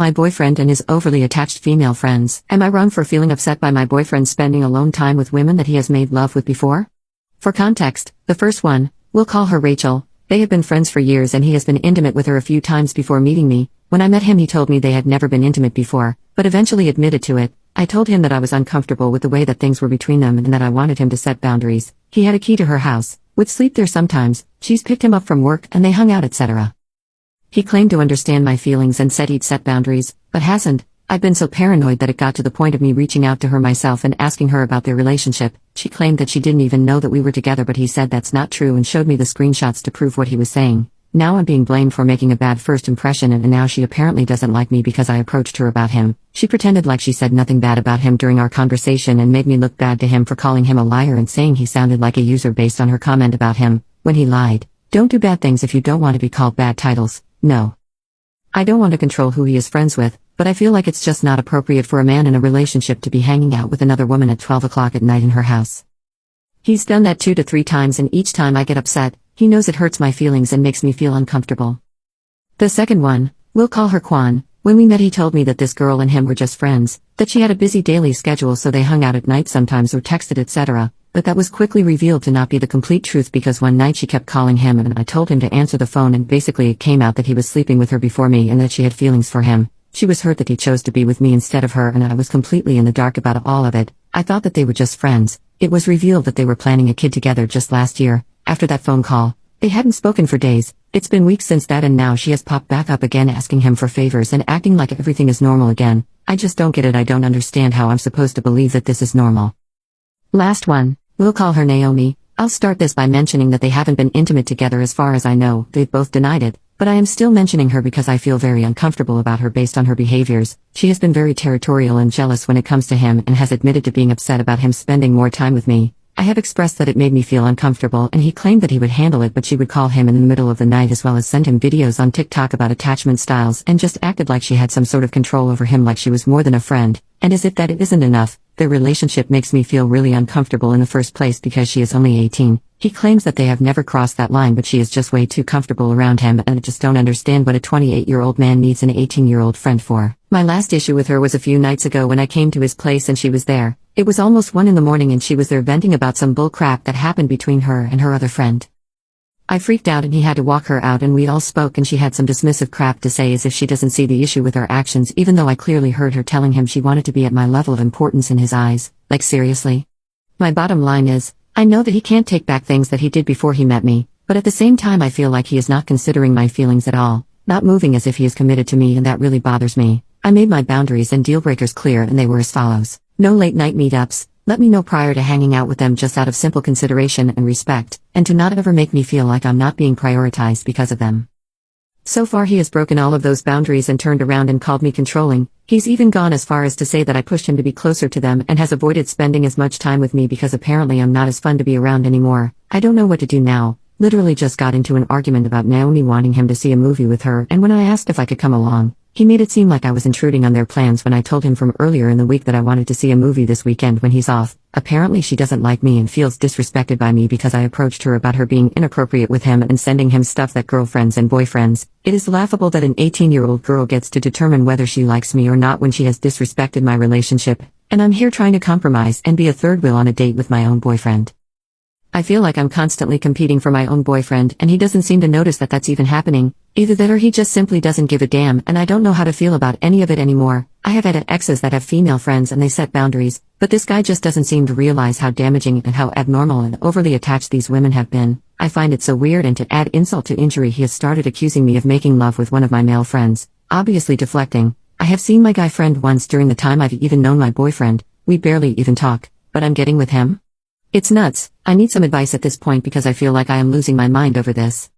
My boyfriend and his overly attached female friends. Am I wrong for feeling upset by my boyfriend spending alone time with women that he has made love with before? For context, the first one, we'll call her Rachel. They have been friends for years and he has been intimate with her a few times before meeting me. When I met him he told me they had never been intimate before, but eventually admitted to it. I told him that I was uncomfortable with the way that things were between them and that I wanted him to set boundaries. He had a key to her house, would sleep there sometimes, she's picked him up from work and they hung out etc. He claimed to understand my feelings and said he'd set boundaries, but hasn't. I've been so paranoid that it got to the point of me reaching out to her myself and asking her about their relationship. She claimed that she didn't even know that we were together, but he said that's not true and showed me the screenshots to prove what he was saying. Now I'm being blamed for making a bad first impression and now she apparently doesn't like me because I approached her about him. She pretended like she said nothing bad about him during our conversation and made me look bad to him for calling him a liar and saying he sounded like a user based on her comment about him, when he lied. Don't do bad things if you don't want to be called bad titles. No. I don't want to control who he is friends with, but I feel like it's just not appropriate for a man in a relationship to be hanging out with another woman at 12 o'clock at night in her house. He's done that 2 to 3 times and each time I get upset. He knows it hurts my feelings and makes me feel uncomfortable. The second one, we'll call her Kwan. When we met he told me that this girl and him were just friends, that she had a busy daily schedule so they hung out at night sometimes or texted etc., but that was quickly revealed to not be the complete truth because one night she kept calling him and I told him to answer the phone and basically it came out that he was sleeping with her before me and that she had feelings for him. She was hurt that he chose to be with me instead of her and I was completely in the dark about all of it. I thought that they were just friends. It was revealed that they were planning a kid together just last year. After that phone call, they hadn't spoken for days. It's been weeks since that and now she has popped back up again asking him for favors and acting like everything is normal again. I just don't get it. I don't understand how I'm supposed to believe that this is normal. Last one, we'll call her Naomi. I'll start this by mentioning that they haven't been intimate together as far as I know. They've both denied it, but I am still mentioning her because I feel very uncomfortable about her based on her behaviors. She has been very territorial and jealous when it comes to him and has admitted to being upset about him spending more time with me. I have expressed that it made me feel uncomfortable and he claimed that he would handle it, but she would call him in the middle of the night as well as send him videos on TikTok about attachment styles and just acted like she had some sort of control over him, like she was more than a friend. And as if that it isn't enough, their relationship makes me feel really uncomfortable in the first place because she is only 18. He claims that they have never crossed that line, but she is just way too comfortable around him and I just don't understand what a 28-year-old man needs an 18-year-old friend for. My last issue with her was a few nights ago when I came to his place and she was there. It was almost 1 a.m. and she was there venting about some bull crap that happened between her and her other friend. I freaked out and he had to walk her out and we all spoke and she had some dismissive crap to say as if she doesn't see the issue with her actions, even though I clearly heard her telling him she wanted to be at my level of importance in his eyes. Like seriously? My bottom line is, I know that he can't take back things that he did before he met me, but at the same time I feel like he is not considering my feelings at all, not moving as if he is committed to me, and that really bothers me. I made my boundaries and deal breakers clear and they were as follows. No late night meetups. Let me know prior to hanging out with them just out of simple consideration and respect, and to not ever make me feel like I'm not being prioritized because of them. So far he has broken all of those boundaries and turned around and called me controlling. He's even gone as far as to say that I pushed him to be closer to them and has avoided spending as much time with me because apparently I'm not as fun to be around anymore. I don't know what to do now. Literally just got into an argument about Naomi wanting him to see a movie with her, and when I asked if I could come along, he made it seem like I was intruding on their plans when I told him from earlier in the week that I wanted to see a movie this weekend when he's off. Apparently she doesn't like me and feels disrespected by me because I approached her about her being inappropriate with him and sending him stuff that girlfriends and boyfriends. It is laughable that an 18-year-old girl gets to determine whether she likes me or not when she has disrespected my relationship, and I'm here trying to compromise and be a third wheel on a date with my own boyfriend. I feel like I'm constantly competing for my own boyfriend and he doesn't seem to notice that that's even happening. Either that or he just simply doesn't give a damn, and I don't know how to feel about any of it anymore. I have had exes that have female friends and they set boundaries, but this guy just doesn't seem to realize how damaging and how abnormal and overly attached these women have been. I find it so weird, and to add insult to injury he has started accusing me of making love with one of my male friends, obviously deflecting. I have seen my guy friend once during the time I've even known my boyfriend. We barely even talk, but I'm getting with him? It's nuts. I need some advice at this point because I feel like I am losing my mind over this.